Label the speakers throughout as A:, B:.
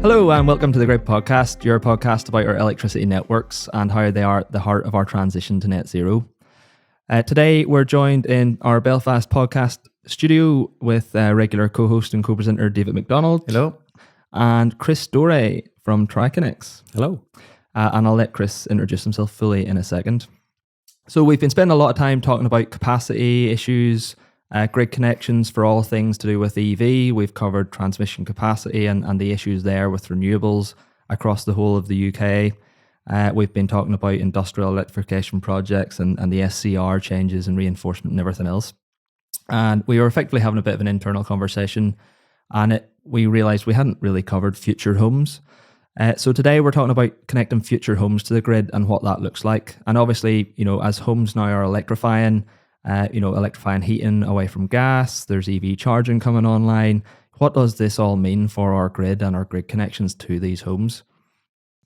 A: Hello and welcome to the Grid Podcast, your podcast about our electricity networks and how they are at the heart of our transition to net zero. Today we're joined in our Belfast podcast studio with regular co-host and co-presenter David McDonald.
B: Hello.
A: And Chris Doré from TriConneX.
B: Hello.
A: And I'll let Chris introduce himself fully in a second. So we've been spending a lot of time talking about capacity issues, grid connections for all things to do with EV. We've covered transmission capacity and the issues there with renewables across the whole of the UK. We've been talking about industrial electrification projects and the SCR changes and reinforcement and everything else. And we were effectively having a bit of an internal conversation, and we realised we hadn't really covered future homes. So today we're talking about connecting future homes to the grid and what that looks like. And obviously, as homes now are electrifying, electrifying heating away from gas, there's EV charging coming online. What does this all mean for our grid and our grid connections to these homes?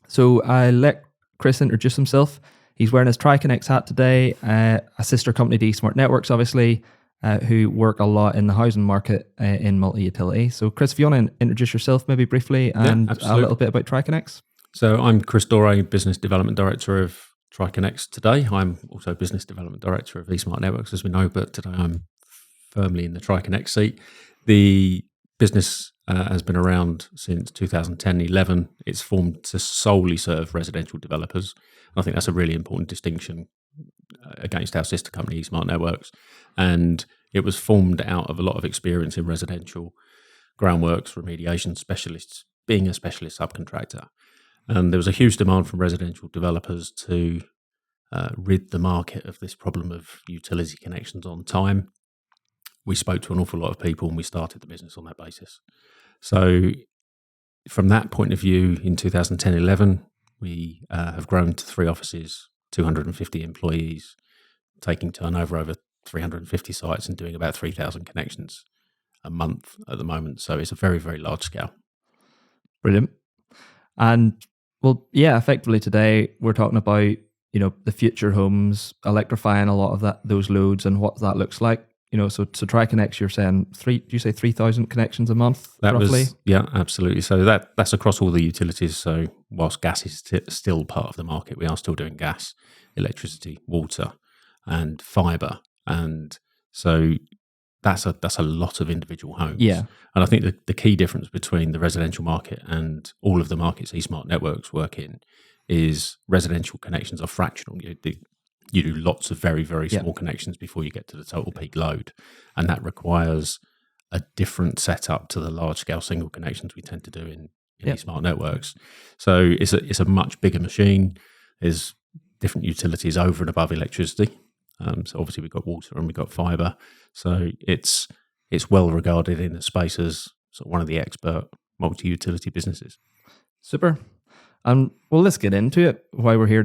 A: So I let Chris introduce himself. He's wearing his TriConneX hat today, a sister company to eSmart Networks, obviously, who work a lot in the housing market in multi-utility. So Chris, if you want to introduce yourself maybe briefly and a little bit about TriConneX.
B: So I'm Chris Doré, Business Development Director of TriConneX today. I'm also Business Development Director of eSmart Networks, as we know, but today I'm firmly in the TriConneX seat. The business has been around since 2010-11. It's formed to solely serve residential developers. I think that's a really important distinction against our sister company, eSmart Networks. And it was formed out of a lot of experience in residential groundworks, remediation specialists, being a specialist subcontractor. And there was a huge demand from residential developers to rid the market of this problem of utility connections on time. We spoke to an awful lot of people and we started the business on that basis. So from that point of view, in 2010-11, we have grown to 3 offices, 250 employees, taking turnover over 350 sites and doing about 3,000 connections a month at the moment. So it's a very, very large scale.
A: Brilliant. And well, yeah, effectively today we're talking about, the future homes, electrifying a lot of those loads and what that looks like. So TriConneX, you're saying 3,000 connections a month, roughly?
B: Yeah, absolutely. So that's across all the utilities. So whilst gas is still part of the market, we are still doing gas, electricity, water, and fibre. And so that's a lot of individual homes.
A: Yeah. And
B: I think the key difference between the residential market and all of the markets eSmart Networks work in is residential connections are fractional. You do lots of very, very small connections before you get to the total peak load. And that requires a different setup to the large-scale single connections we tend to do in eSmart Networks. So it's a much bigger machine. There's different utilities over and above electricity. So obviously we've got water and we've got fibre. So it's well regarded in the space as sort of one of the expert multi-utility businesses.
A: Super. Well, let's get into it. What we're here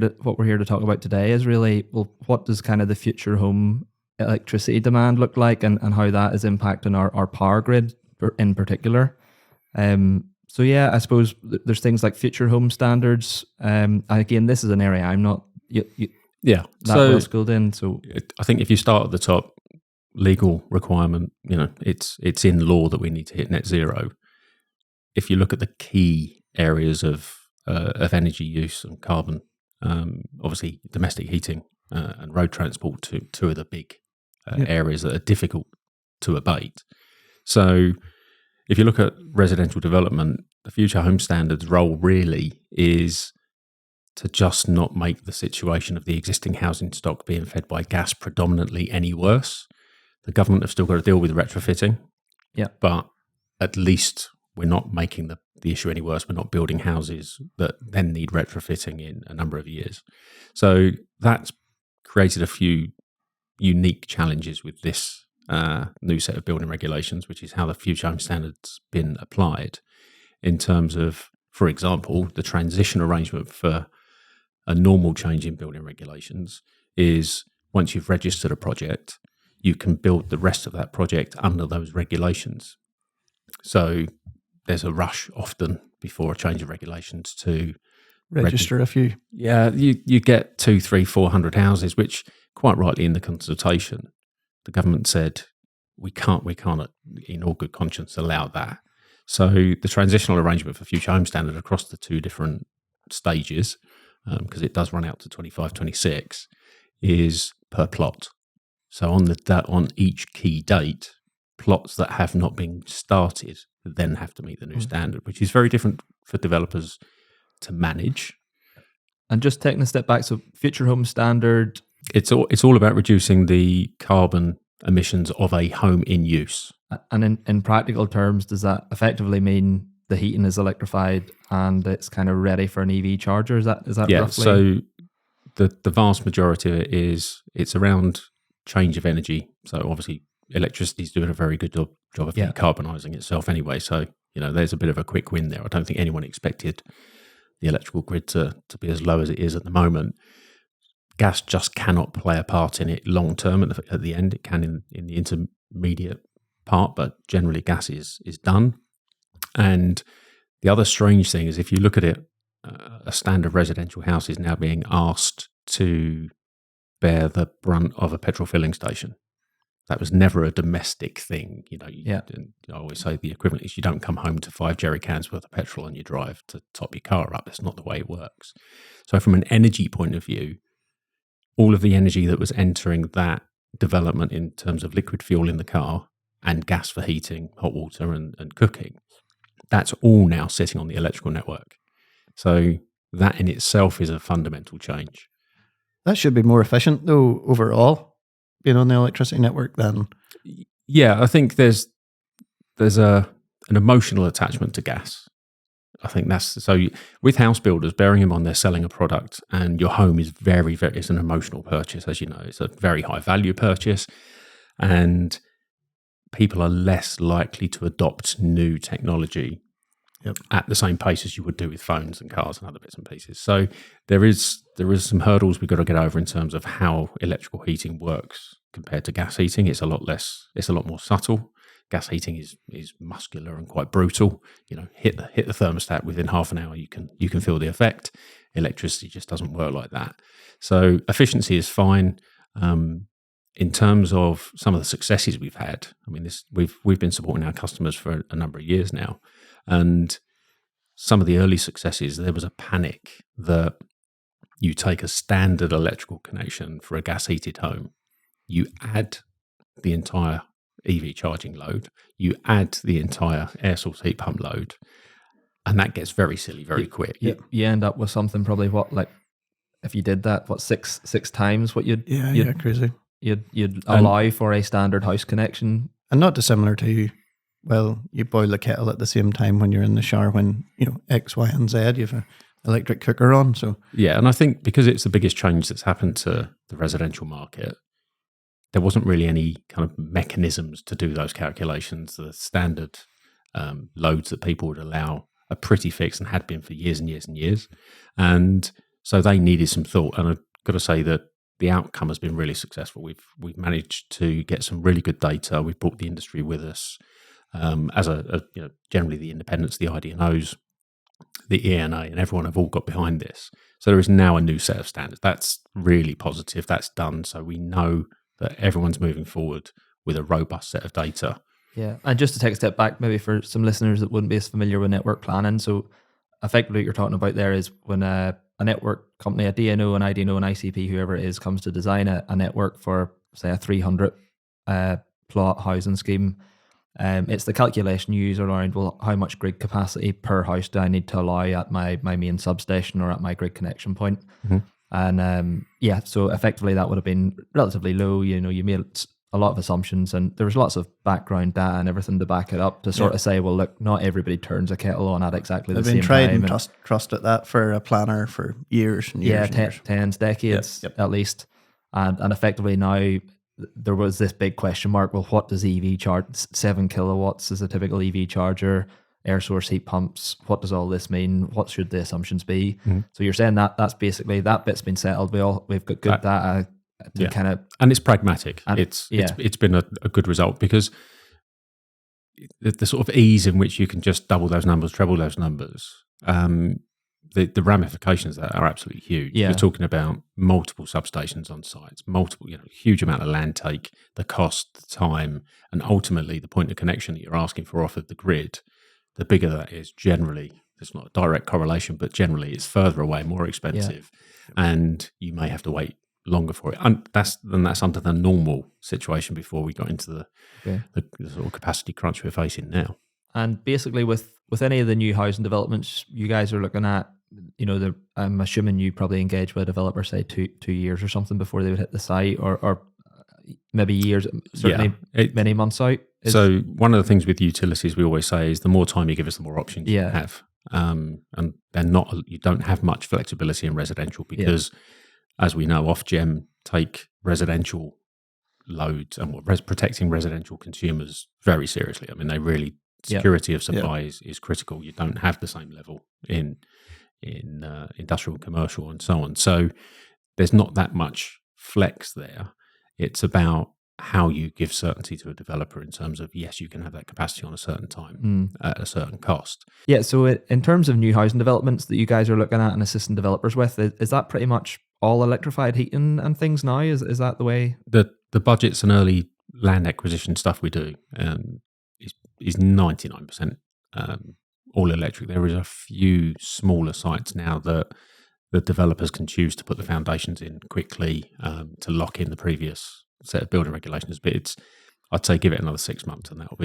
A: to talk about today is really, what does kind of the future home electricity demand look like and how that is impacting our power grid in particular. So yeah, I suppose there's things like future home standards. Again, this is an area I'm not well schooled in. So
B: I think if you start at the top, legal requirement, it's in law that we need to hit net zero. If you look at the key areas of energy use and carbon, obviously domestic heating and road transport, two of the big areas that are difficult to abate. So if you look at residential development, the future home standards role really is to just not make the situation of the existing housing stock being fed by gas predominantly any worse. The government have still got to deal with retrofitting, but at least we're not making the issue any worse. We're not building houses that then need retrofitting in a number of years. So that's created a few unique challenges with this new set of building regulations, which is how the future home standards been applied in terms of, for example, the transition arrangement for a normal change in building regulations is once you've registered a project, you can build the rest of that project under those regulations. So there's a rush often before a change of regulations to
A: register a few.
B: Yeah, you get 200, 300, 400 houses, which quite rightly in the consultation, the government said we can't in all good conscience allow that. So the transitional arrangement for Future Home Standard across the two different stages, because it does run out to 25, 26, is per plot. So on each key date, plots that have not been started then have to meet the new standard, which is very different for developers to manage.
A: And just taking a step back, so Future Home Standard,
B: it's all about reducing the carbon emissions of a home in use.
A: And in practical terms, does that effectively mean the heating is electrified and it's kind of ready for an EV charger? Is that roughly?
B: So the vast majority of it it's around change of energy. So obviously electricity is doing a very good job of decarbonising itself anyway. So, there's a bit of a quick win there. I don't think anyone expected the electrical grid to be as low as it is at the moment. Gas just cannot play a part in it long term. At the end, it can in the intermediate part, but generally gas is done. And the other strange thing is, if you look at it, a standard residential house is now being asked to bear the brunt of a petrol filling station. That was never a domestic thing. I always say the equivalent is you don't come home to 5 jerry cans worth of petrol and you drive to top your car up. That's not the way it works. So from an energy point of view, all of the energy that was entering that development in terms of liquid fuel in the car and gas for heating, hot water and cooking, that's all now sitting on the electrical network. So that in itself is a fundamental change.
C: That should be more efficient, though, overall, being on the electricity network then.
B: Yeah, I think there's an emotional attachment to gas. I think that's so. With house builders, bearing in mind they're selling a product, and your home is very, very. It's an emotional purchase, as you know. It's a very high value purchase, and people are less likely to adopt new technology at the same pace as you would do with phones and cars and other bits and pieces. So there is some hurdles we've got to get over in terms of how electrical heating works compared to gas heating. It's a lot more subtle. Gas heating is muscular and quite brutal. Hit the thermostat within half an hour, you can feel the effect. Electricity just doesn't work like that. So efficiency is fine. In terms of some of the successes we've had, we've been supporting our customers for a number of years now, and some of the early successes, there was a panic that you take a standard electrical connection for a gas heated home, you add the entire EV charging load, you add the entire air source heat pump load, and that gets very silly very quick.
A: You end up with something probably if you did that, six times what you'd
C: crazy.
A: You'd allow for a standard house connection.
C: And not dissimilar to, you boil the kettle at the same time when you're in the shower when, X, Y, and Z, you have an electric cooker on. So
B: yeah, and I think because it's the biggest change that's happened to the residential market, there wasn't really any kind of mechanisms to do those calculations. The standard loads that people would allow are pretty fixed and had been for years and years and years. And so they needed some thought. And I've got to say that the outcome has been really successful. We've managed to get some really good data. We've brought the industry with us, as generally the independents, the IDNOs, the ENA, and everyone have all got behind this. So there is now a new set of standards. That's really positive. That's done. So we know that everyone's moving forward with a robust set of data.
A: Yeah, and just to take a step back, maybe for some listeners that wouldn't be as familiar with network planning. So effectively what you're talking about there is when a network company, a DNO, an IDNO, an ICP, whoever it is, comes to design a network for, say, a 300 plot housing scheme, it's the calculation you use around, how much grid capacity per house do I need to allow at my main substation or at my grid connection point? Mm-hmm. And so effectively that would have been relatively low. You made a lot of assumptions, and there was lots of background data and everything to back it up to sort of say, well, look, not everybody turns a kettle on at exactly the same time.
C: They've been tried and trusted that for a planner for years and years.
A: Yeah, tens, decades at least. And effectively now there was this big question mark. Well, what does EV charge? 7 kilowatts is a typical EV charger. Air source heat pumps. What does all this mean? What should the assumptions be? Mm-hmm. So you're saying that's basically that bit's been settled. We've got good data to kind of,
B: and it's pragmatic. It's been a good result because the sort of ease in which you can just double those numbers, treble those numbers. The ramifications of that are absolutely huge.
A: Yeah.
B: You're talking about multiple substations on sites, huge amount of land take, the cost, the time, and ultimately the point of connection that you're asking for off of the grid the bigger that is, generally, there's not a direct correlation, but generally it's further away, more expensive, and you may have to wait longer for it. And that's under the normal situation before we got into the sort of capacity crunch we're facing now.
A: And basically, with any of the new housing developments, you guys are looking at, I'm assuming you probably engage with a developer, say 2 years or something before they would hit the site, or maybe years, certainly many months out.
B: So one of the things with utilities we always say is the more time you give us, the more options you have. And you don't have much flexibility in residential because, as we know, Ofgem take residential loads and protecting residential consumers very seriously. I mean, they really, security of supply is critical. You don't have the same level in industrial and commercial and so on. So there's not that much flex there. It's about how you give certainty to a developer in terms of, yes, you can have that capacity on a certain time at a certain cost.
A: Yeah, so in terms of new housing developments that you guys are looking at and assisting developers with, is that pretty much all electrified heating and things now? Is that the way?
B: The budgets and early land acquisition stuff we do is 99% all electric. There is a few smaller sites now that the developers can choose to put the foundations in quickly to lock in the previous set of building regulations. But I'd say give it another 6 months and that will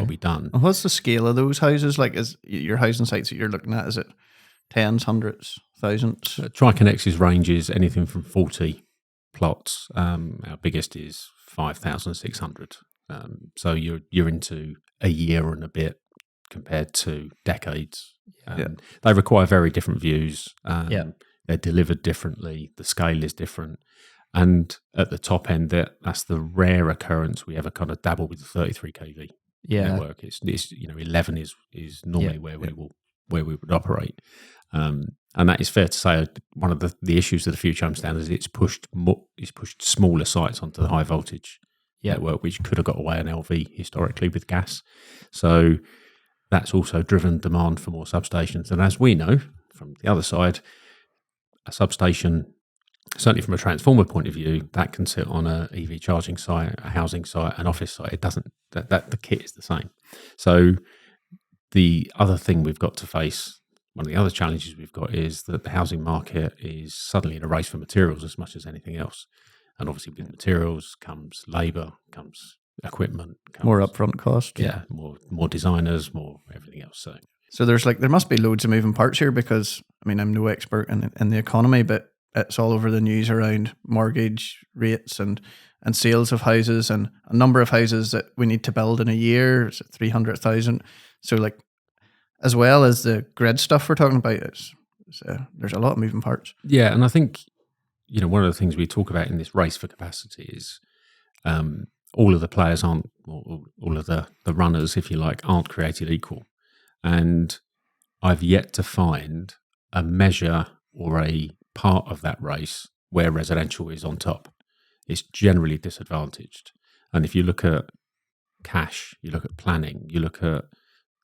B: be done.
C: And what's the scale of those houses? Like, is your housing sites that you're looking at, is it tens, hundreds, thousands?
B: TriConNex's range is anything from 40 plots. Our biggest is 5,600. So you're into a year and a bit compared to decades. They require very different views. They're delivered differently. The scale is different. And at the top end, that's the rare occurrence we ever kind of dabble with the 33 kV network. It's 11 is normally where we would operate. And that is fair to say one of the issues of the future home standards is it's pushed smaller sites onto the high voltage network, which could have got away in LV historically with gas. So that's also driven demand for more substations. And as we know from the other side, a substation, certainly from a transformer point of view, that can sit on a EV charging site, a housing site, an office site. It doesn't, that the kit is the same. So the other thing we've got to face, one of the other challenges we've got, is that the housing market is suddenly in a race for materials as much as anything else. And obviously with materials comes labour, comes equipment, comes
C: more upfront cost.
B: Yeah, more designers, more everything else. So
C: there must be loads of moving parts here, because I mean, I'm no expert in the economy, but it's all over the news around mortgage rates and sales of houses, and a number of houses that we need to build in a year. It's 300,000. So like, as well as the grid stuff we're talking about, there's a lot of moving parts.
B: Yeah, and I think one of the things we talk about in this race for capacity is all of the players aren't, or all of the runners, if you like, aren't created equal. And I've yet to find a measure or a part of that race where residential is on top. It's generally disadvantaged. And if you look at cash, you look at planning, you look at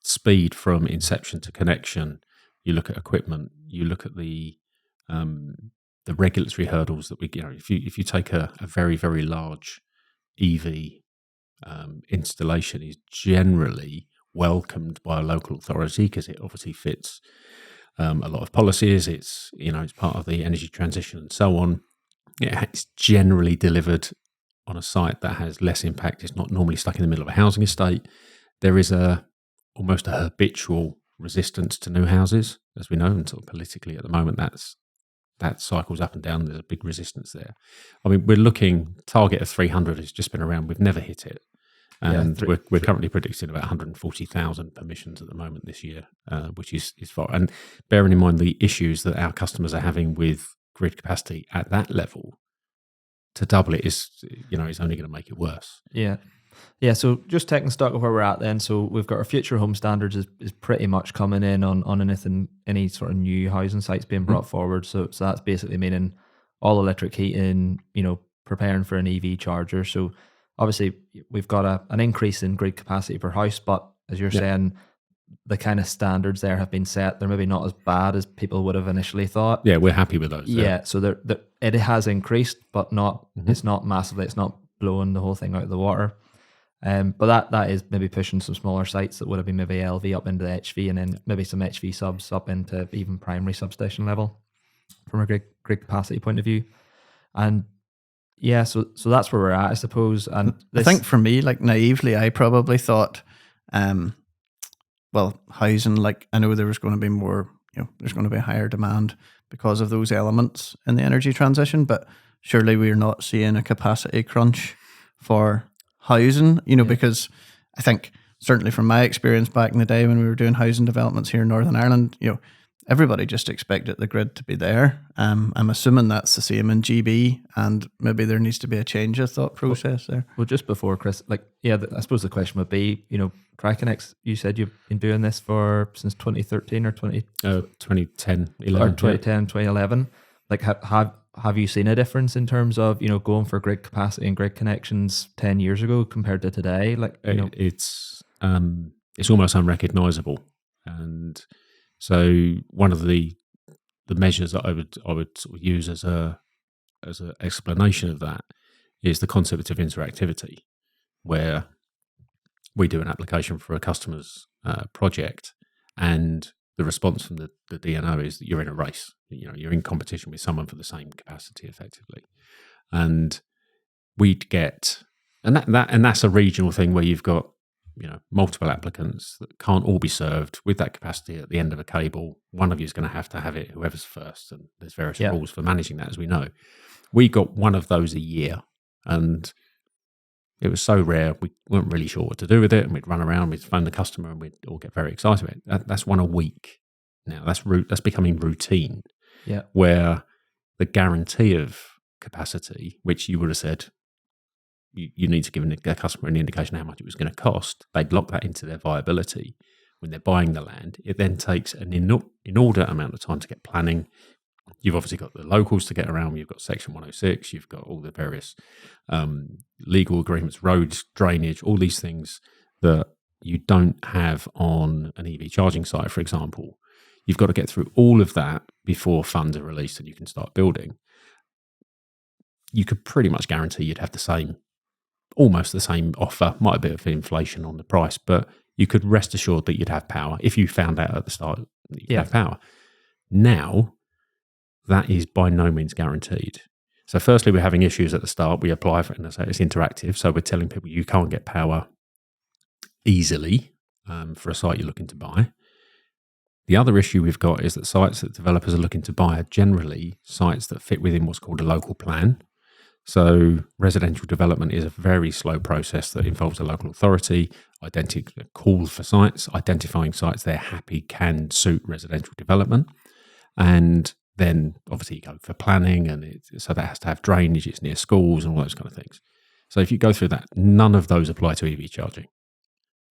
B: speed from inception to connection, you look at equipment, you look at the regulatory hurdles that if you take a very, very large EV installation, is generally welcomed by a local authority because it obviously fits a lot of policies. It's part of the energy transition and so on. It's generally delivered on a site that has less impact. It's not normally stuck in the middle of a housing estate. There is almost a habitual resistance to new houses, as we know, and sort of politically at the moment that cycles up and down. There's a big resistance there. I mean, we're looking, target of 300 has just been around. We've never hit it. And we're currently predicting about 140,000 permissions at the moment this year, which is far. And bearing in mind the issues that our customers are having with grid capacity at that level, to double it is only going to make it worse.
A: Yeah. So just taking stock of where we're at then. So we've got our future home standards is pretty much coming in on any sort of new housing sites being brought forward. So that's basically meaning all electric heating, preparing for an EV charger. So obviously, we've got an increase in grid capacity per house, but as you're saying, the kind of standards there have been set. They're maybe not as bad as people would have initially thought.
B: Yeah, we're happy with those.
A: Yeah, so it has increased, but not. It's not massively. It's not blowing the whole thing out of the water. But that is maybe pushing some smaller sites that would have been maybe LV up into the HV, and then maybe some HV subs up into even primary substation level from a grid capacity point of view. And yeah, so that's where we're at, I suppose. And
C: I think for me, like naively, I probably thought, well, housing, like I know there was going to be more, there's going to be a higher demand because of those elements in the energy transition, but surely we're not seeing a capacity crunch for housing, because I think certainly from my experience back in the day when we were doing housing developments here in Northern Ireland, everybody just expected the grid to be there. I'm assuming that's the same in GB, and maybe there needs to be a change of thought process there.
A: Well, just before Chris, I suppose the question would be, TriConneX, you said you've been doing this since 2013 or
B: 2010, 11.
A: Or 2010, 2011. Like, have you seen a difference in terms of, going for grid capacity and grid connections 10 years ago compared to today? Like,
B: it's almost unrecognizable. And so one of the measures that I would sort of use as an explanation of that is the concept of interactivity, where we do an application for a customer's project, and the response from the DNO is that you're in a race. You're in competition with someone for the same capacity, effectively, and we'd get and that's a regional thing where you've got multiple applicants that can't all be served with that capacity at the end of a cable. One of you is going to have it, whoever's first, and there's various rules for managing that, as we know. We got one of those a year, and it was so rare we weren't really sure what to do with it, and we'd run around, we'd phone the customer, and we'd all get very excited about it. That's one a week now. That's becoming routine.
A: Yeah,
B: where the guarantee of capacity, which you would have said you need to give a customer an indication of how much it was going to cost, they'd lock that into their viability when they're buying the land. It then takes an inordinate amount of time to get planning. You've obviously got the locals to get around. You've got Section 106. You've got all the various legal agreements, roads, drainage, all these things that you don't have on an EV charging site, for example. You've got to get through all of that before funds are released and you can start building. You could pretty much guarantee you'd have almost the same offer, might have a bit of inflation on the price, but you could rest assured that you'd have power if you found out at the start that you'd have power. Now, that is by no means guaranteed. So firstly, we're having issues at the start. We apply for it, and it's interactive. So we're telling people you can't get power easily for a site you're looking to buy. The other issue we've got is that sites that developers are looking to buy are generally sites that fit within what's called a local plan. So residential development is a very slow process that involves a local authority, call for sites, identifying sites they're happy can suit residential development. And then obviously you go for planning, and so that has to have drainage, it's near schools and all those kind of things. So if you go through that, none of those apply to EV charging.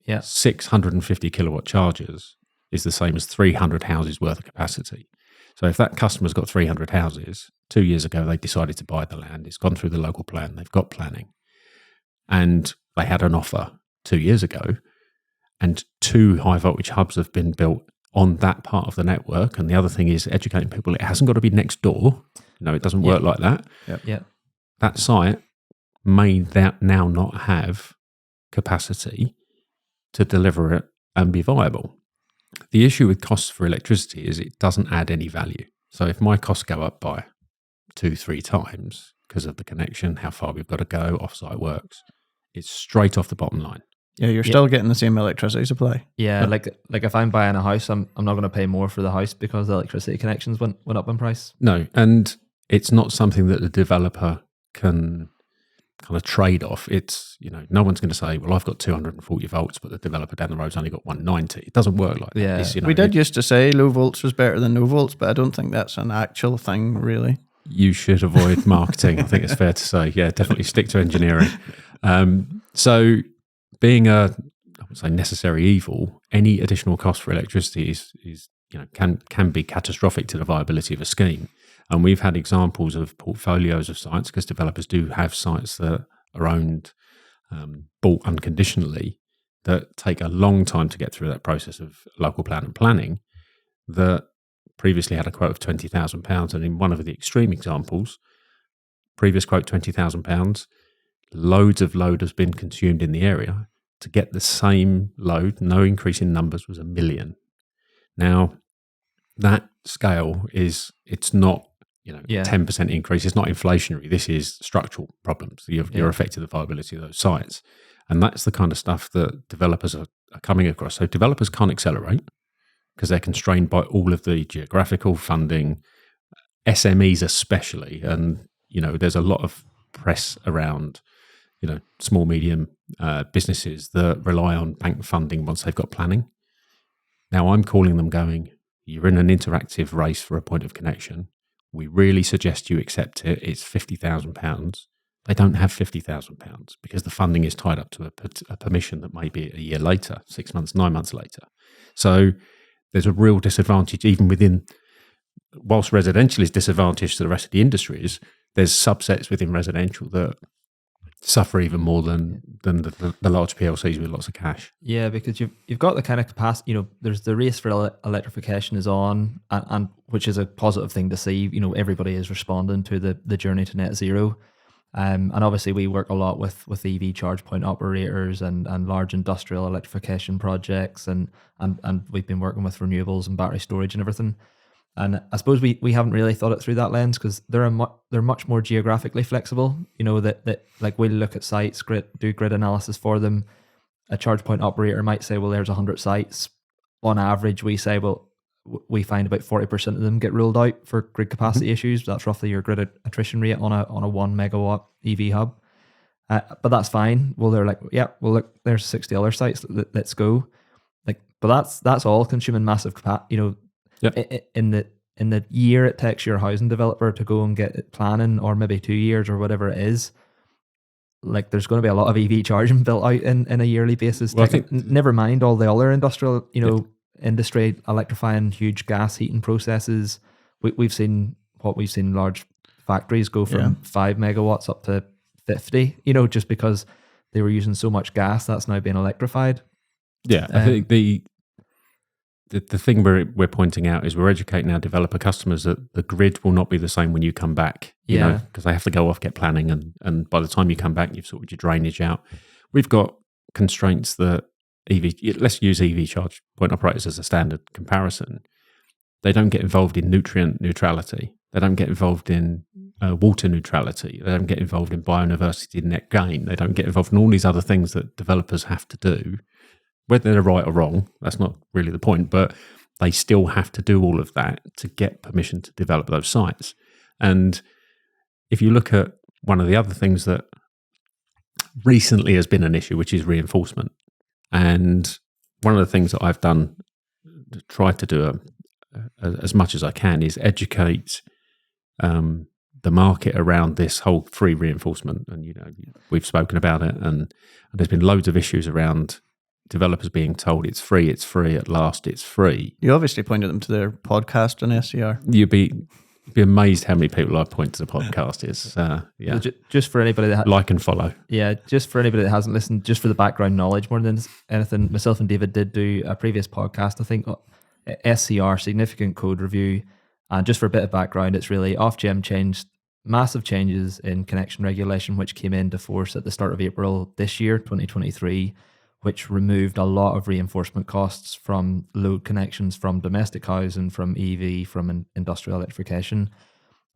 A: Yeah,
B: 650 kilowatt chargers is the same as 300 houses worth of capacity. So if that customer's got 300 houses, 2 years ago they decided to buy the land, it's gone through the local plan, they've got planning, and they had an offer 2 years ago, and 2 high voltage hubs have been built on that part of the network. And the other thing is educating people, it hasn't got to be next door. It doesn't work like that.
A: Yeah.
B: That site may now not have capacity to deliver it and be viable. The issue with costs for electricity is it doesn't add any value. So if my costs go up by 2-3 times because of the connection, how far we've got to go, offsite works, it's straight off the bottom line.
C: Yeah, you're still getting the same electricity supply.
A: Yeah, like if I'm buying a house, I'm not going to pay more for the house because the electricity connections went up in price.
B: No, and it's not something that the developer can kind of trade off. It's, no one's going to say, well, I've got 240 volts, but the developer down the road's only got 190. It doesn't work like that.
A: Yeah.
C: We did used to say low volts was better than no volts, but I don't think that's an actual thing, really.
B: You should avoid marketing. I think it's fair to say. Yeah, definitely stick to engineering. So being I would say necessary evil, any additional cost for electricity is can be catastrophic to the viability of a scheme. And we've had examples of portfolios of sites, because developers do have sites that are owned, bought unconditionally, that take a long time to get through that process of local plan and planning, that previously had a quote of £20,000. And in one of the extreme examples, previous quote £20,000, loads of load has been consumed in the area. To get the same load, no increase in numbers, was 1 million. Now, that scale it's not, a 10% increase. It's not inflationary. This is structural problems. You're affecting the viability of those sites. And that's the kind of stuff that developers are coming across. So developers can't accelerate because they're constrained by all of the geographical funding, SMEs especially. And, there's a lot of press around, small, medium businesses that rely on bank funding once they've got planning. Now I'm calling them going, you're in an interactive race for a point of connection. We really suggest you accept it. It's £50,000. They don't have £50,000 because the funding is tied up to a permission that may be a year later, 6 months, 9 months later. So there's a real disadvantage even within, whilst residential is disadvantaged to the rest of the industries, there's subsets within residential that suffer even more than the large PLCs with lots of cash.
A: Yeah, because you've got the kind of capacity, there's the race for electrification is on, and which is a positive thing to see. Everybody is responding to the journey to net zero. And obviously we work a lot with EV charge point operators and large industrial electrification projects, and we've been working with renewables and battery storage and everything. And I suppose we haven't really thought it through that lens because they're much more geographically flexible. That like we'll look at sites, do grid analysis for them. A charge point operator might say, well, there's 100 sites. On average, we say, well, we find about 40% of them get ruled out for grid capacity issues. That's roughly your grid attrition rate on a 1 megawatt EV hub. But that's fine. Well, they're like, yeah, well, look, there's 60 other sites. Let's go. But that's all consuming massive capacity. In the year it takes your housing developer to go and get it planning, or maybe 2 years or whatever it is, like there's going to be a lot of EV charging built out in a yearly basis.
B: Well, I think,
A: never mind all the other industrial, industry electrifying huge gas heating processes. We've seen large factories go from 5 megawatts up to 50, just because they were using so much gas that's now being electrified.
B: Yeah, I think the thing we're pointing out is we're educating our developer customers that the grid will not be the same when you come back, because they have to go off, get planning, and by the time you come back, you've sorted your drainage out. We've got constraints that let's use EV charge point operators as a standard comparison. They don't get involved in nutrient neutrality. They don't get involved in water neutrality. They don't get involved in biodiversity net gain. They don't get involved in all these other things that developers have to do. Whether they're right or wrong, that's not really the point, but they still have to do all of that to get permission to develop those sites. And if you look at one of the other things that recently has been an issue, which is reinforcement. And one of the things that I've done, try to do as much as I can, is educate the market around this whole free reinforcement. And, we've spoken about it, and there's been loads of issues around developers being told it's free, at last, it's free.
C: You obviously pointed them to their podcast on SCR.
B: You'd be amazed how many people I point to the podcast is.
A: Just for anybody that
B: like and follow.
A: Yeah, just for anybody that hasn't listened, just for the background knowledge more than anything, myself and David did do a previous podcast, I think, SCR, Significant Code Review. And just for a bit of background, it's really Ofgem changed massive changes in connection regulation, which came into force at the start of April this year, 2023, which removed a lot of reinforcement costs from load connections from domestic housing, from EV, from industrial electrification.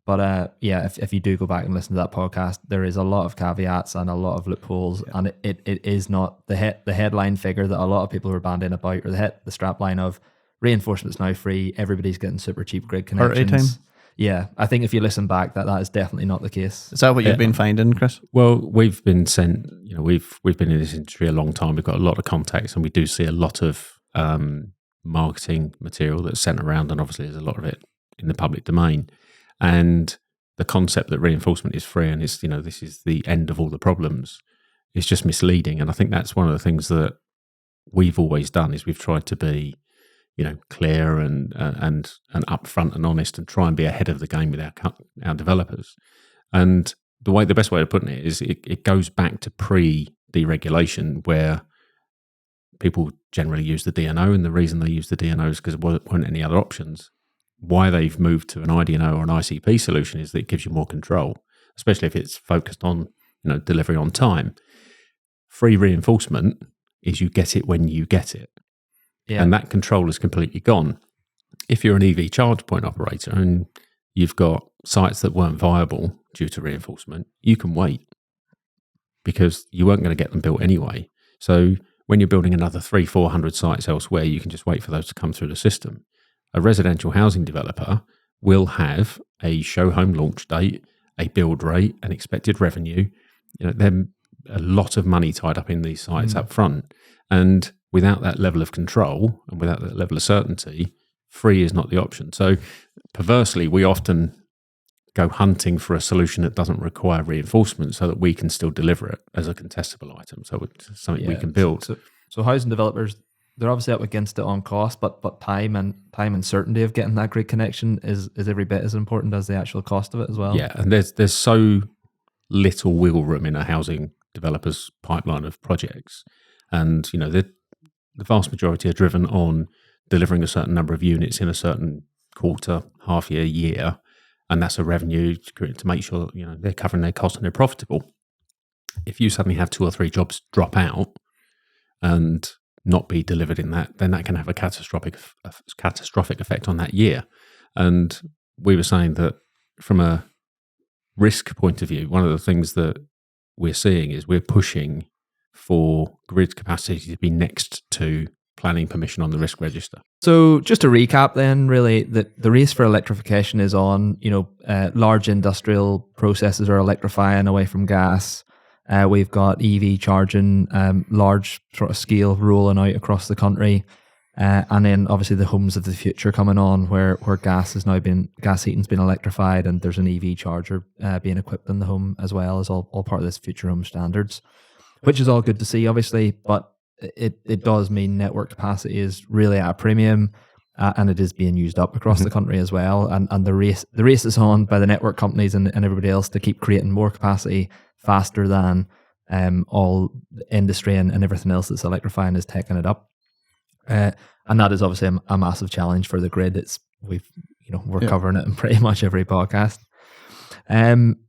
A: But if you do go back and listen to that podcast, there is a lot of caveats and a lot of loopholes, and it is not the headline figure that a lot of people are banding about, or the strapline of reinforcement's now free, everybody's getting super cheap grid connections. Yeah, I think if you listen back, that is definitely not the case.
C: Is that what you've been finding, Chris?
B: Well, we've been sent, we've been in this industry a long time. We've got a lot of contacts, and we do see a lot of marketing material that's sent around, and obviously there's a lot of it in the public domain. And the concept that reinforcement is free and this is the end of all the problems is just misleading. And I think that's one of the things that we've always done, is we've tried to be clear and upfront and honest, and try and be ahead of the game with our developers. And the best way of putting it is it goes back to pre-deregulation, where people generally use the DNO, and the reason they use the DNO is because there weren't any other options. Why they've moved to an IDNO or an ICP solution is that it gives you more control, especially if it's focused on delivery on time. Free reinforcement is you get it when you get it.
A: Yeah.
B: And that control is completely gone. If you're an EV charge point operator and you've got sites that weren't viable due to reinforcement, you can wait because you weren't going to get them built anyway. So when you're building another 300-400 sites elsewhere, you can just wait for those to come through the system. A residential housing developer will have a show home launch date, a build rate, an expected revenue. There's a lot of money tied up in these sites up front. And without that level of control and without that level of certainty, free is not the option. So perversely, we often go hunting for a solution that doesn't require reinforcement so that we can still deliver it as a contestable item. So it's something we can build.
A: So housing developers, they're obviously up against it on cost, but time and certainty of getting that grid connection is every bit as important as the actual cost of it as well.
B: Yeah, and there's so little wiggle room in a housing developer's pipeline of projects. And, the vast majority are driven on delivering a certain number of units in a certain quarter, half year, and that's a revenue to make sure they're covering their costs and they're profitable. If you suddenly have 2 or 3 jobs drop out and not be delivered in that, then that can have a catastrophic effect on that year. And we were saying that from a risk point of view, one of the things that we're seeing is we're pushing for grid capacity to be next to planning permission on the risk register.
A: So just to recap then, really, the race for electrification is on. Large industrial processes are electrifying away from gas. We've got EV charging, large sort of scale rolling out across the country. And then obviously the homes of the future coming on where gas heating's been electrified and there's an EV charger being equipped in the home as well as all part of this future home standards, which is all good to see, obviously, but it does mean network capacity is really at a premium, and it is being used up across the country as well. And the race is on by the network companies and everybody else to keep creating more capacity faster than all industry and everything else that's electrifying is taking it up. And that is obviously a massive challenge for the grid. We're covering it in pretty much every podcast.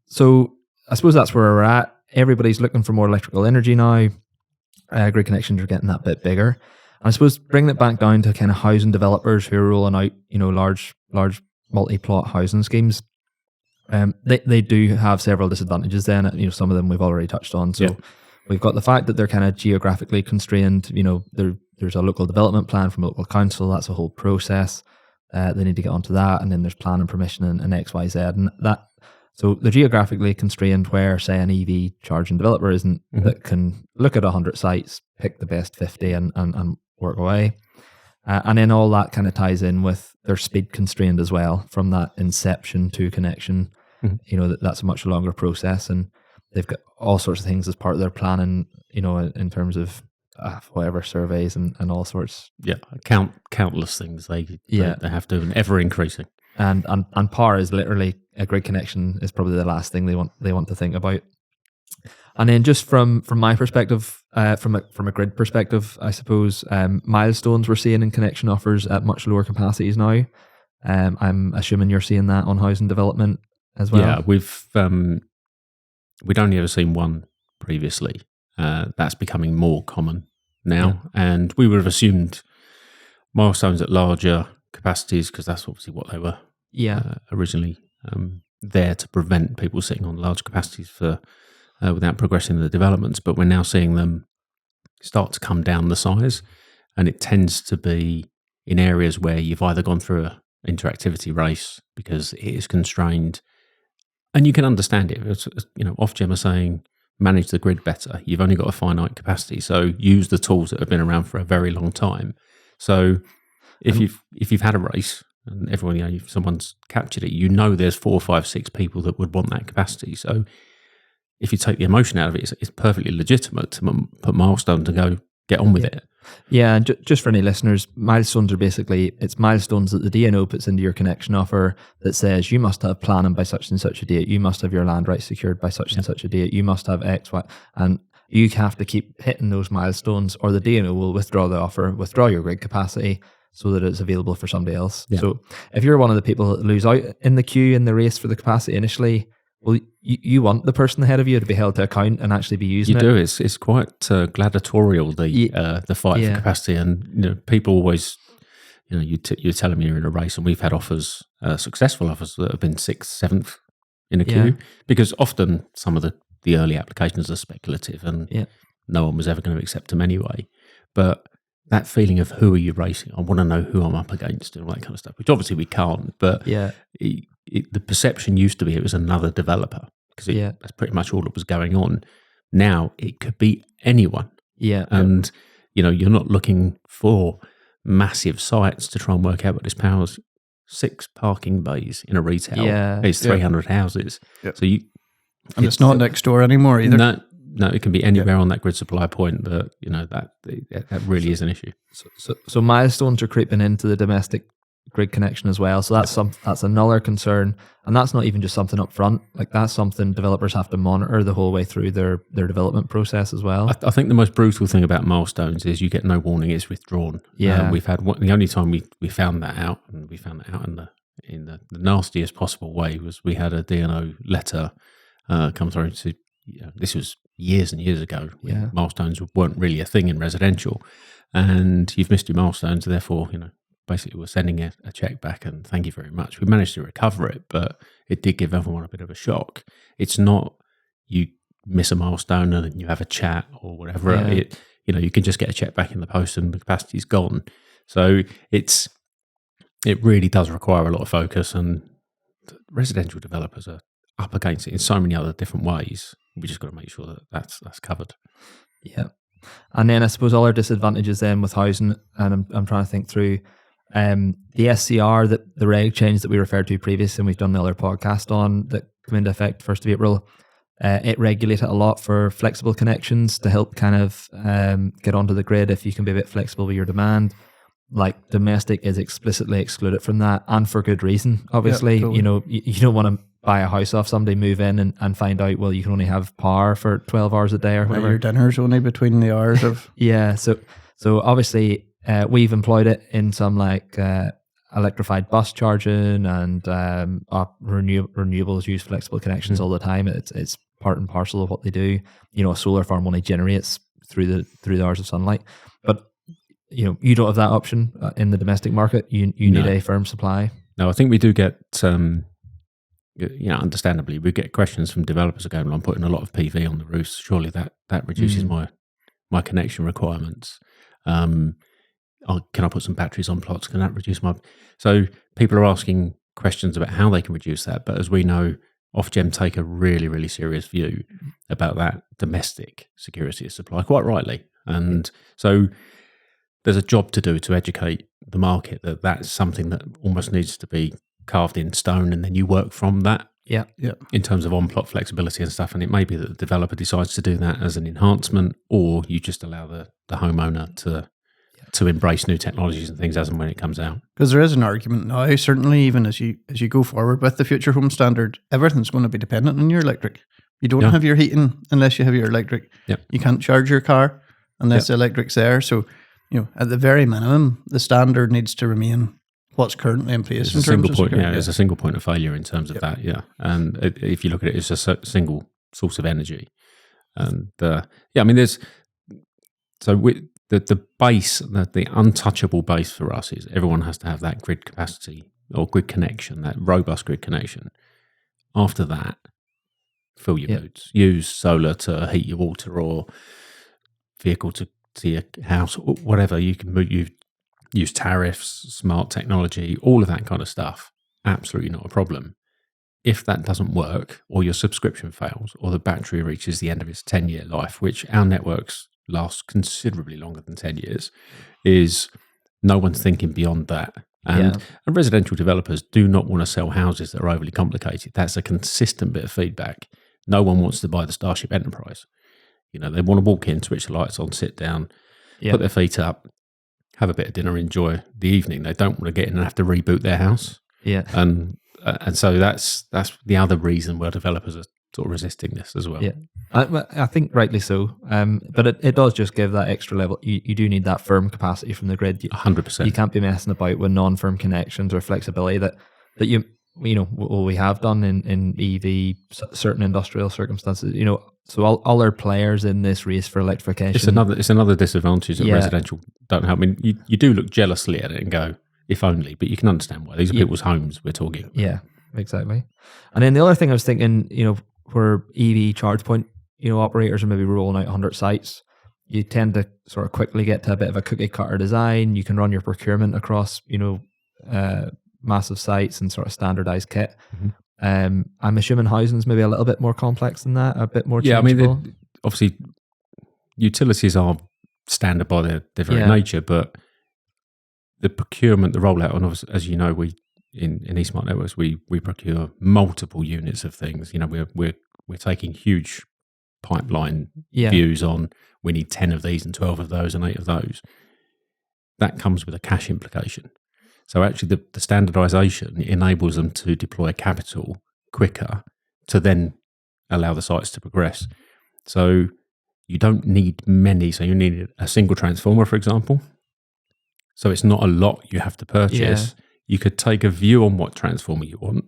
A: So I suppose that's where we're at. Everybody's looking for more electrical energy now. Grid connections are getting that bit bigger. And I suppose bringing it back down to kind of housing developers who are rolling out, large multi-plot housing schemes. They do have several disadvantages then. Some of them we've already touched on. So we've got the fact that they're kind of geographically constrained. There's a local development plan from a local council. That's a whole process. They need to get onto that. And then there's planning permission and X, Y, Z. And that. So they're geographically constrained where, say, an EV charging developer isn't, that can look at 100 sites, pick the best 50 and work away. And then all that kind of ties in with their speed constrained as well from that inception to connection. That's a much longer process, and they've got all sorts of things as part of their planning, in terms of whatever surveys and all sorts.
B: Yeah, countless things they have to, and ever increasing.
A: And power is literally a grid connection is probably the last thing they want to think about. And then just from my perspective, from a grid perspective, I suppose milestones we're seeing in connection offers at much lower capacities now. I'm assuming you're seeing that on housing development as well.
B: Yeah, we'd only ever seen one previously. That's becoming more common now, and we would have assumed milestones at larger capacities because that's obviously what they were originally there to prevent people sitting on large capacities for without progressing the developments. But we're now seeing them start to come down the size, and it tends to be in areas where you've either gone through an interactivity race because it is constrained, and you can understand it. It's, Ofgem are saying manage the grid better. You've only got a finite capacity, so use the tools that have been around for a very long time. So if you've had a race and everyone, if someone's captured it, there's 4, 5, 6 people that would want that capacity. So if you take the emotion out of it, it's perfectly legitimate to put milestones and go get on with it.
A: Yeah, and just for any listeners, milestones are it's milestones that the DNO puts into your connection offer that says you must have planning by such and such a date, you must have your land rights secured by such and such a date, you must have X, Y, and you have to keep hitting those milestones or the DNO will withdraw the offer, withdraw your grid capacity so that it's available for somebody else. Yeah. So if you're one of the people that lose out in the queue in the race for the capacity initially, well, you want the person ahead of you to be held to account and actually be using it.
B: You do. It's quite gladiatorial, the fight for capacity. And people always, you're telling me you're in a race, and we've had offers, successful offers that have been 6th, 7th in a queue, because often some of the early applications are speculative, and no one was ever going to accept them anyway. But that feeling of who are you racing? I want to know who I'm up against and all that kind of stuff, which obviously we can't. But the perception used to be it was another developer, because that's pretty much all that was going on. Now it could be anyone.
A: Yeah.
B: And, you're not looking for massive sites to try and work out what this powers. 6 parking bays in a retail. It's 300 houses. Yep. So
C: and it's not next door anymore either.
B: No, it can be anywhere on that grid supply point, but that really is an issue.
A: So milestones are creeping into the domestic grid connection as well. So that's another concern, and that's not even just something up front. Like, that's something developers have to monitor the whole way through their development process as well.
B: I think the most brutal thing about milestones is you get no warning; it's withdrawn. We've had the only time we found that out, and we found that out in the nastiest possible way, was we had a DNO letter come through to. This was years and years ago. Milestones weren't really a thing in residential, and you've missed your milestones. Therefore, basically we're sending a check back and thank you very much. We managed to recover it, but it did give everyone a bit of a shock. It's not you miss a milestone and then you have a chat or whatever. You can just get a check back in the post and the capacity's gone. So it really does require a lot of focus, and residential developers are up against it in so many other different ways. We just got to make sure that that's covered.
A: Yeah. And then I suppose all our disadvantages then with housing, and I'm trying to think through the SCR, that the reg change that we referred to previously, and we've done the other podcast on, that come into effect 1st of April. It regulated a lot for flexible connections to help kind of get onto the grid if you can be a bit flexible with your demand. Like, domestic is explicitly excluded from that, and for good reason. Obviously, totally. You don't want to buy a house off somebody, move in and find out, well, you can only have power for 12 hours a day or whatever.
C: Your dinner's only between the hours of...
A: So obviously we've employed it in some electrified bus charging, and renewables use flexible connections all the time. It's part and parcel of what they do. A solar farm only generates through the hours of sunlight. But you don't have that option in the domestic market. You need a firm supply.
B: No, I think we do get... understandably, we get questions from developers going, well, I'm putting a lot of PV on the roofs. Surely that reduces my connection requirements. Can I put some batteries on plots? Can that reduce my... So people are asking questions about how they can reduce that. But as we know, Ofgem take a really, really serious view about that domestic security of supply, quite rightly. And so there's a job to do to educate the market that that's something that almost needs to be carved in stone, and then you work from that. In terms of on-plot flexibility and stuff. And it may be that the developer decides to do that as an enhancement, or you just allow the homeowner to embrace new technologies and things as and when it comes out.
C: Because there is an argument now, certainly even as you go forward with the future home standard, everything's going to be dependent on your electric. You don't have your heating unless you have your electric. You can't charge your car unless the electric's there. So, at the very minimum, the standard needs to remain what's currently in place.
B: It's a single point of failure in terms of that, And if you look at it, it's a single source of energy. And there's... So the base, the untouchable base for us is everyone has to have that grid capacity or grid connection, that robust grid connection. After that, fill your boots. Use solar to heat your water, or vehicle to your house, or whatever. You can use tariffs, smart technology, all of that kind of stuff. Absolutely not a problem. If that doesn't work, or your subscription fails, or the battery reaches the end of its 10-year life, which our networks last considerably longer than 10 years, is no one's thinking beyond that. And residential developers do not want to sell houses that are overly complicated. That's a consistent bit of feedback. No one wants to buy the Starship Enterprise. They want to walk in, switch the lights on, sit down, put their feet up, have a bit of dinner, enjoy the evening. They don't want to get in and have to reboot their house. And so that's the other reason where developers are sort of resisting this as well.
A: I think rightly so. But it does just give that extra level. You do need that firm capacity from the grid.
B: 100%.
A: You can't be messing about with non-firm connections or flexibility that we have done in EV, certain industrial circumstances, so all our players in this race for electrification.
B: It's another disadvantage that residential don't help. I mean, you do look jealously at it and go, if only, but you can understand why. These are people's homes we're talking about.
A: Yeah, exactly. And then the other thing I was thinking, where EV charge point, operators are maybe rolling out 100 sites, you tend to sort of quickly get to a bit of a cookie cutter design. You can run your procurement across, massive sites and sort of standardized kit. I'm assuming housing's maybe a little bit more complex than that, a bit more changeable.
B: I mean, obviously, utilities are standard by their very nature, but the procurement, the rollout, and obviously, as you know, we in eSmart Networks, we procure multiple units of things. We're taking huge pipeline views on, we need 10 of these and 12 of those and 8 of those. That comes with a cash implication. So actually the standardization enables them to deploy capital quicker to then allow the sites to progress. So you don't need many. So you need a single transformer, for example. So it's not a lot you have to purchase. You could take a view on what transformer you want,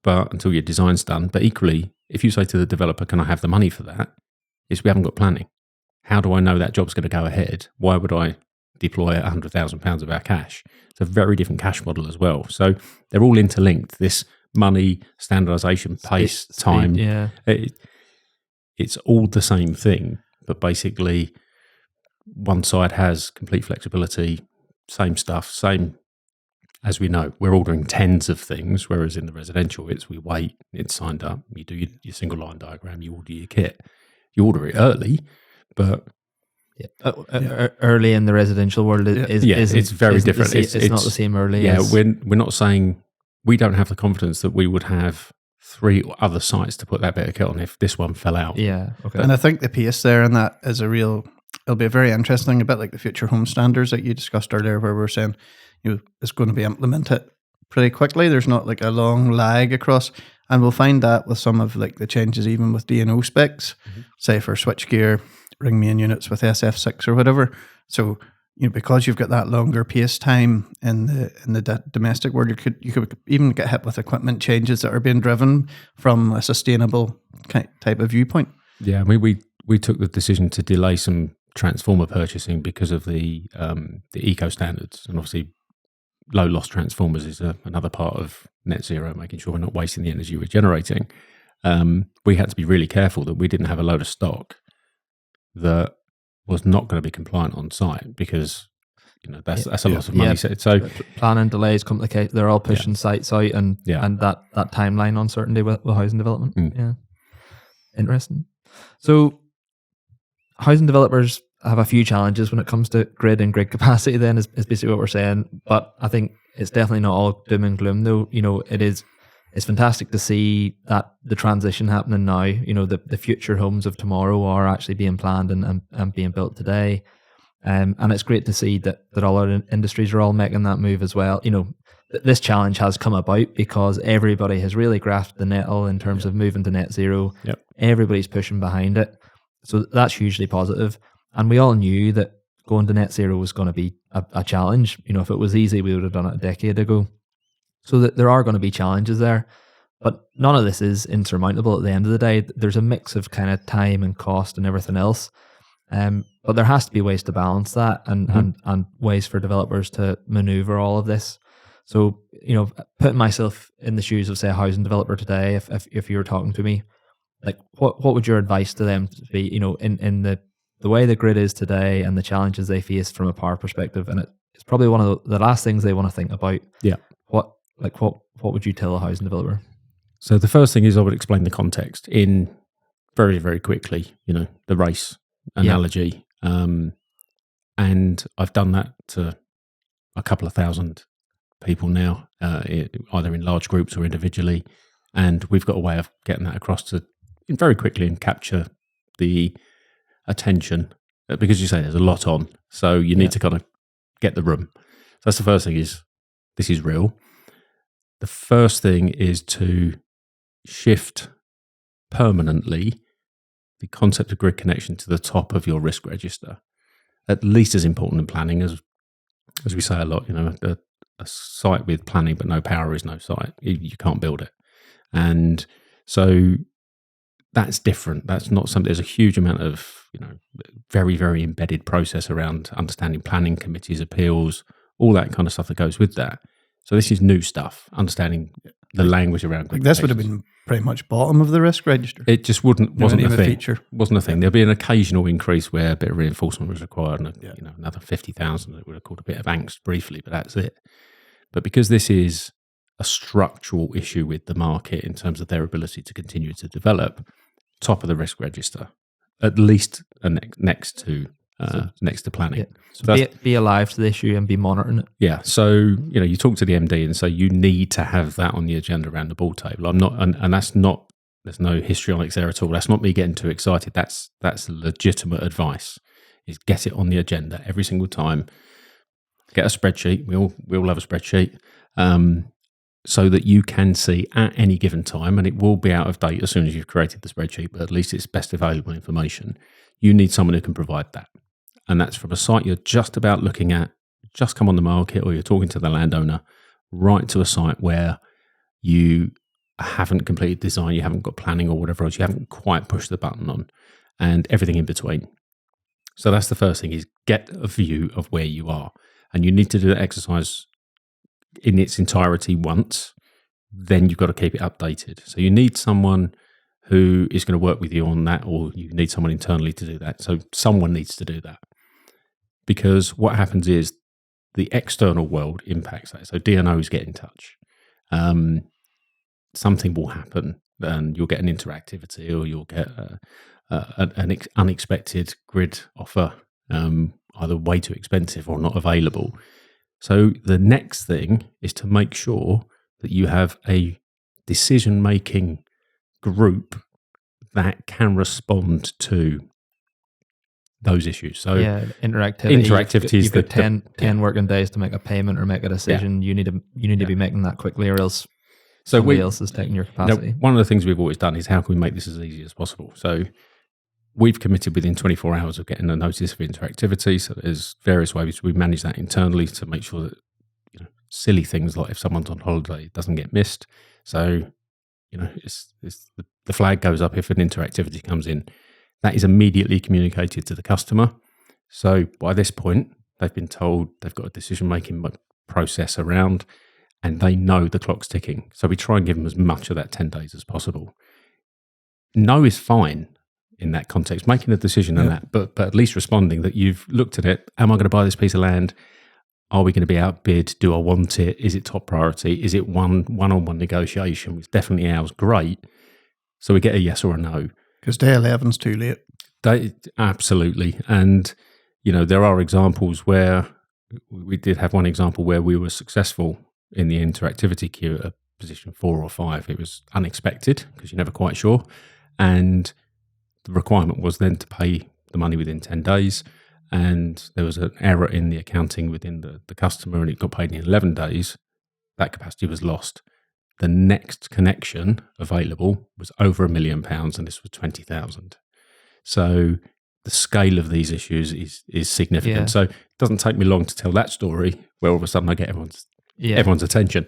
B: but until your design's done. But equally, if you say to the developer, can I have the money for that? It's we haven't got planning. How do I know that job's going to go ahead? Why would I deploy £100,000 of our cash? It's a very different cash model as well. So they're all interlinked. This money, standardization, pace, time. It's all the same thing, but basically one side has complete flexibility, same stuff, same. As we know, we're ordering tens of things, whereas in the residential, we wait, it's signed up, you do your single line diagram, you order your kit. You order it early, but...
A: early in the residential world
B: it's very different.
A: It's not the same early.
B: Yeah, we're not saying... We don't have the confidence that we would have 3 other sites to put that bit of kit on if this one fell out.
A: Yeah, okay.
C: And I think the pace there in that is it'll be a very interesting, a bit like the future home standards that you discussed earlier, where we're saying, it's going to be implemented pretty quickly. There's not like a long lag across, and we'll find that with some of like the changes, even with DNO specs, say for switchgear, ring main units with SF6 or whatever. So because you've got that longer pace time in the domestic world, you could even get hit with equipment changes that are being driven from a sustainable type of viewpoint.
B: Yeah, I mean, we took the decision to delay some transformer purchasing because of the eco standards, and obviously low loss transformers is another part of net zero, making sure we're not wasting the energy we're generating. We had to be really careful that we didn't have a load of stock that was not going to be compliant on site, because that's a lot of money. So
A: planning delays, complicate. They're all pushing sites out, and that timeline uncertainty with housing development. Yeah, interesting. So housing developers have a few challenges when it comes to grid and grid capacity, then is basically what we're saying. But I think it's definitely not all doom and gloom, though. It's fantastic to see that the transition happening now. The future homes of tomorrow are actually being planned and being built today. And it's great to see that all our industries are all making that move as well. This challenge has come about because everybody has really grasped the nettle in terms of moving to net zero.
B: Yep.
A: Everybody's pushing behind it. So that's hugely positive. And we all knew that going to net zero was going to be a challenge. If it was easy, we would have done it a decade ago. So that there are going to be challenges there. But none of this is insurmountable at the end of the day. There's a mix of kind of time and cost and everything else. But there has to be ways to balance that and ways for developers to maneuver all of this. So, putting myself in the shoes of, say, a housing developer today, if you were talking to me, like what would your advice to them be, in the way the grid is today and the challenges they face from a power perspective? And it's probably one of the last things they want to think about.
B: Yeah.
A: What would you tell a housing developer?
B: So the first thing is I would explain the context in very, very quickly, the race analogy. And I've done that to a couple of thousand people now, either in large groups or individually. And we've got a way of getting that across to very quickly and capture the attention, because you say there's a lot on. So you need to kind of get the room. So that's the first thing, is this is real. The first thing is to shift permanently the concept of grid connection to the top of your risk register. At least as important in planning as we say a lot, a site with planning but no power is no site. You can't build it. And so that's different. That's not something. There's a huge amount of very, very embedded process around understanding planning, committees, appeals, all that kind of stuff that goes with that. So this is new stuff, understanding the language around.
C: Like this would have been pretty much bottom of the risk register.
B: It just wasn't a thing.
C: Feature.
B: Wasn't a thing. There'll be an occasional increase where a bit of reinforcement was required, and another 50,000 that would have called a bit of angst briefly, but that's it. But because this is a structural issue with the market in terms of their ability to continue to develop, top of the risk register, at least next to planning.
A: Yeah. So be alive to the issue and be monitoring it.
B: Yeah. So, you talk to the MD and say you need to have that on the agenda around the ball table. I'm not, and that's not, there's no histrionics there at all. That's not me getting too excited. That's legitimate advice, is get it on the agenda every single time. Get a spreadsheet. We all have a spreadsheet. So that you can see at any given time, and it will be out of date as soon as you've created the spreadsheet, but at least it's best available information. You need someone who can provide that. And that's from a site you're just about looking at, just come on the market, or you're talking to the landowner, right to a site where you haven't completed design, you haven't got planning or whatever else, you haven't quite pushed the button on, and everything in between. So that's the first thing, is get a view of where you are. And you need to do that exercise in its entirety once, then you've got to keep it updated. So you need someone who is going to work with you on that, or you need someone internally to do that. So someone needs to do that, because what happens is the external world impacts that. So DNOs get in touch. Something will happen, and you'll get an interactivity, or you'll get an unexpected grid offer, either way too expensive or not available. So the next thing is to make sure that you have a decision-making group that can respond to those issues. So interactivity is
A: you've got 10 working days to make a payment or make a decision. Yeah. You need to be making that quickly, or else somebody else is taking your capacity.
B: One of the things we've always done is, how can we make this as easy as possible? So we've committed within 24 hours of getting a notice of interactivity. So there's various ways we manage that internally to make sure that silly things like if someone's on holiday, it doesn't get missed. So it's the flag goes up if an interactivity comes in. That is immediately communicated to the customer. So by this point, they've been told they've got a decision-making process around, and they know the clock's ticking. So we try and give them as much of that 10 days as possible. No is fine in that context, making a decision on that, but at least responding that you've looked at it. Am I going to buy this piece of land? Are we going to be outbid? Do I want it? Is it top priority? Is it one-on-one negotiation, which definitely ours? Great. So we get a yes or a no.
C: Because day 11's too late.
B: Absolutely. And, there are examples where we did have one example where we were successful in the interactivity queue at a position 4 or 5. It was unexpected because you're never quite sure. And the requirement was then to pay the money within 10 days. And there was an error in the accounting within the customer, and it got paid in 11 days. That capacity was lost. The next connection available was over £1 million, and this was 20,000. So the scale of these issues is significant. Yeah. So it doesn't take me long to tell that story where all of a sudden I get everyone's attention.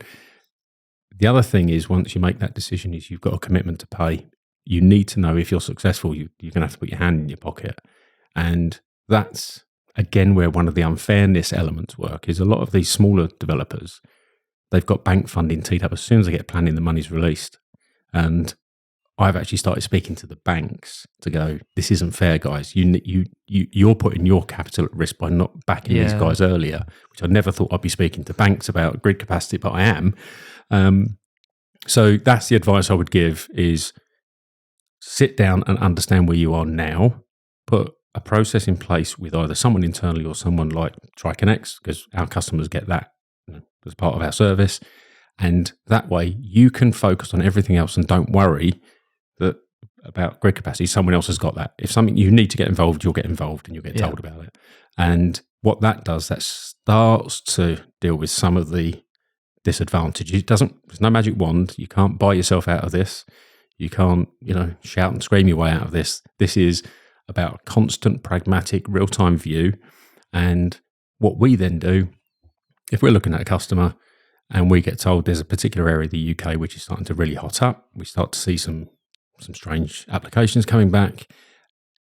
B: The other thing is, once you make that decision, is you've got a commitment to pay. You need to know if you're successful, you're going to have to put your hand in your pocket. And that's, again, where one of the unfairness elements work, is a lot of these smaller developers, they've got bank funding teed up as soon as they get planning, the money's released. And I've actually started speaking to the banks to go, this isn't fair, guys. You're putting your capital at risk by not backing these guys earlier, which I never thought I'd be speaking to banks about grid capacity, but I am. So that's the advice I would give, is sit down and understand where you are now, put a process in place with either someone internally or someone like TriConneX, because our customers get that as part of our service. And that way you can focus on everything else and don't worry about grid capacity. Someone else has got that. If something you need to get involved, you'll get involved and you'll get told about it. And what that does, that starts to deal with some of the disadvantages. There's no magic wand. You can't buy yourself out of this. You can't, shout and scream your way out of this. This is about constant, pragmatic, real-time view. And what we then do if we're looking at a customer and we get told there's a particular area of the UK which is starting to really hot up, we start to see some strange applications coming back,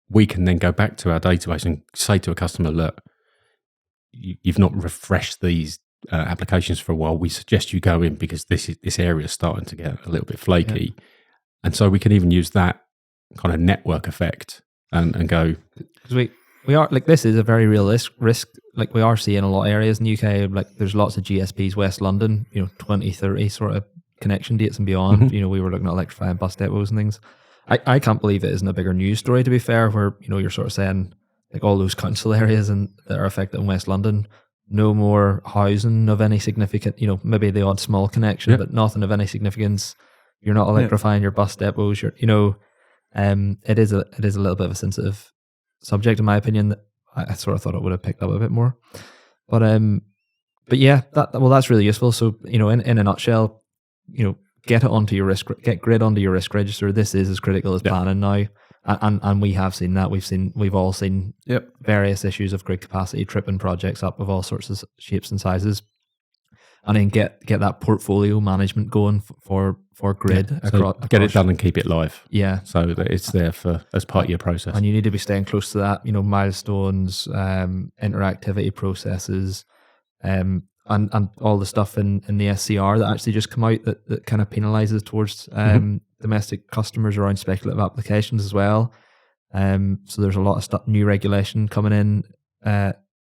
B: we can then go back to our database and say to a customer, look, you've not refreshed these applications for a while. We suggest you go in because this area is starting to get a little bit flaky. Yeah. And so we can even use that kind of network effect and go.
A: Because we are, like, this is a very real risk. Like, we are seeing a lot of areas in the UK, like there's lots of GSPs, West London, 2030 sort of connection dates and beyond. Mm-hmm. We were looking at electrifying bus depots and things. I can't believe it isn't a bigger news story, to be fair, where, you're sort of saying, like, all those council areas that are affected in West London, no more housing of any significant, maybe the odd small connection, but nothing of any significance. You're not electrifying your bus depots. It is a little bit of a sensitive subject, in my opinion, that I sort of thought it would have picked up a bit more. But yeah, that's really useful. So, in a nutshell, get it onto your get Grid onto your risk register. This is as critical as planning now. And we have seen that. We've all seen various issues of grid capacity tripping projects up of all sorts of shapes and sizes. And then get that portfolio management going for Grid.
B: So get it done and keep it live.
A: Yeah.
B: So that it's there as part of your process.
A: And you need to be staying close to that, milestones, interactivity processes, and all the stuff in the SCR that actually just come out that kind of penalises towards domestic customers around speculative applications as well. So there's a lot of new regulation coming in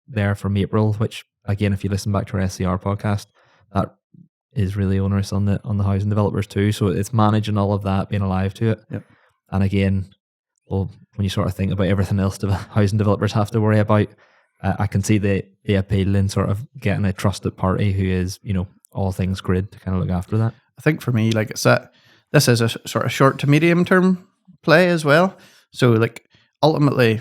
A: there from April, which, again, if you listen back to our SCR podcast, that is really onerous on the housing developers too. So it's managing all of that, being alive to it. Yep. And again, when you sort of think about everything else housing developers have to worry about, I can see the appeal in sort of getting a trusted party who is, all things Grid to kind of look after that.
C: I think for me, like, it's that this is a sort of short to medium term play as well. So, like, ultimately,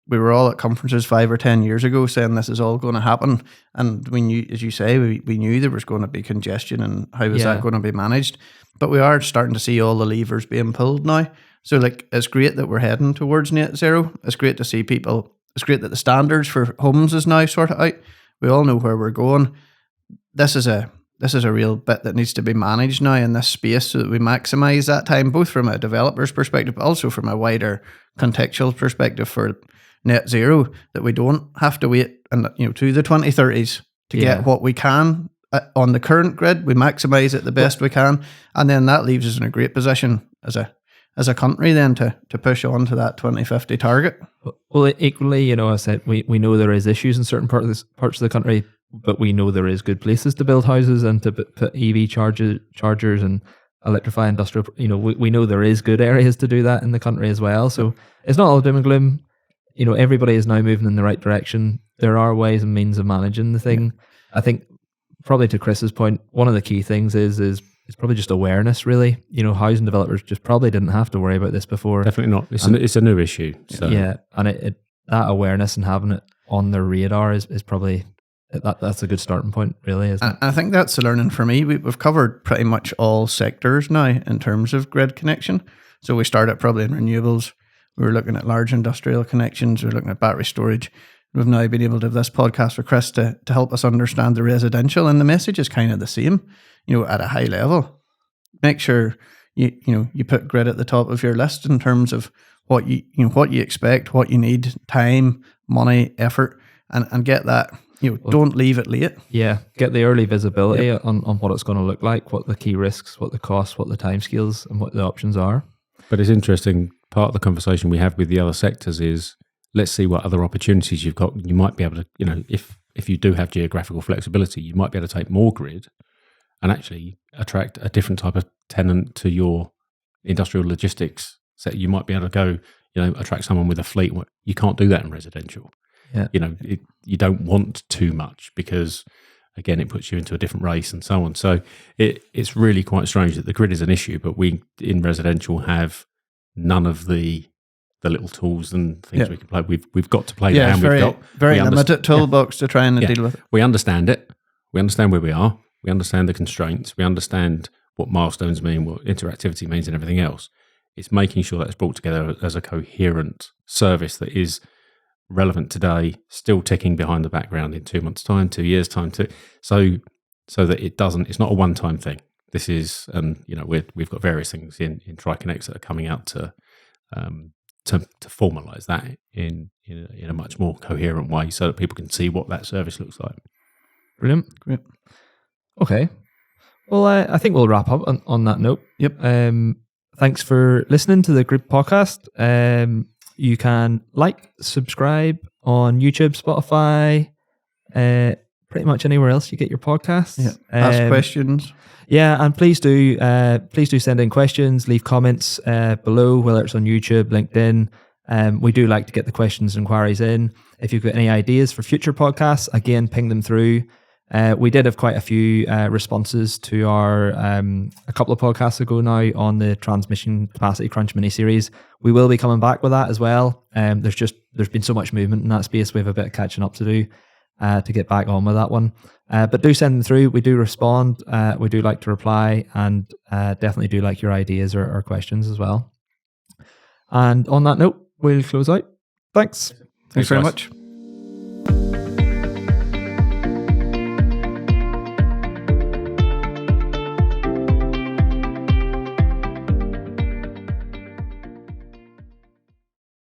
C: we were all at conferences 5 or 10 years ago saying this is all going to happen, and we knew, as you say, we knew there was going to be congestion, and how was that going to be managed. But we are starting to see all the levers being pulled now. So, like, it's great that we're heading towards net zero. It's great to see people. It's great that the standards for homes is now sorted out. We all know where we're going. This is a real bit that needs to be managed now in this space, so that we maximise that time, both from a developer's perspective, but also from a wider contextual perspective for net zero, that we don't have to wait to the 2030s to get what we can on the current grid. We maximise it the best we can, and then that leaves us in a great position as a country then to push on to that 2050 target.
A: Well, equally, I said we know there is issues in certain parts of the country, but we know there is good places to build houses and to put EV chargers and electrify industrial. We know there is good areas to do that in the country as well. So it's not all doom and gloom. Everybody is now moving in the right direction. There are ways and means of managing the thing. I think, probably to Chris's point, one of the key things is it's probably just awareness, really. Housing developers just probably didn't have to worry about this before.
B: Definitely not. It's a new issue. So.
A: Yeah, and that awareness and having it on their radar is probably, that's a good starting point, really, isn't it?
C: I think that's the learning for me. We've covered pretty much all sectors now in terms of grid connection. So we started probably in renewables. We were looking at large industrial connections. We were looking at battery storage. We've now been able to have this podcast with Chris to help us understand the residential, and the message is kind of the same, at a high level. Make sure you put grid at the top of your list in terms of what you expect, what you need, time, money, effort, and get that. Don't leave it late.
A: Yeah, get the early visibility on what it's going to look like, what the key risks, what the costs, what the timescales, and what the options are.
B: But it's interesting. Part of the conversation we have with the other sectors is, let's see what other opportunities you've got. You might be able to, if you do have geographical flexibility, you might be able to take more grid and actually attract a different type of tenant to your industrial logistics. So you might be able to go, attract someone with a fleet. You can't do that in residential.
A: Yeah.
B: You don't want too much because, again, it puts you into a different race and so on. So it's really quite strange that the grid is an issue, but we in residential have none of the little tools and things we can play. We've got to play the hand we've got.
C: Very limited toolbox to try and deal with it.
B: We understand it. We understand where we are. We understand the constraints. We understand what milestones mean, what interactivity means, and everything else. It's making sure that's brought together as a coherent service that is relevant today, still ticking behind the background in 2 months' time, 2 years' time, so that it's not a one-time thing. This is, and we've got various things in TriConneX that are coming out to formalize that in a much more coherent way, so that people can see what that service looks like.
A: Brilliant.
C: Great.
A: Okay. Well, I think we'll wrap up on that note.
C: Yep.
A: Thanks for listening to the Grid podcast. You can subscribe on YouTube, Spotify, pretty much anywhere else you get your podcasts.
C: Yeah. Ask questions.
A: Yeah, and please do send in questions, leave comments below, whether it's on YouTube, LinkedIn. We do like to get the questions and inquiries in. If you've got any ideas for future podcasts, again, ping them through. We did have quite a few responses to our a couple of podcasts ago now on the transmission capacity crunch mini series. We will be coming back with that as well. There's been so much movement in that space. We have a bit of catching up to do to get back on with that one. But do send them through. We do respond. We do like to reply, and definitely do like your ideas or questions as well. And on that note, we'll close out. Thanks.
C: Thanks very
B: guys.
C: much.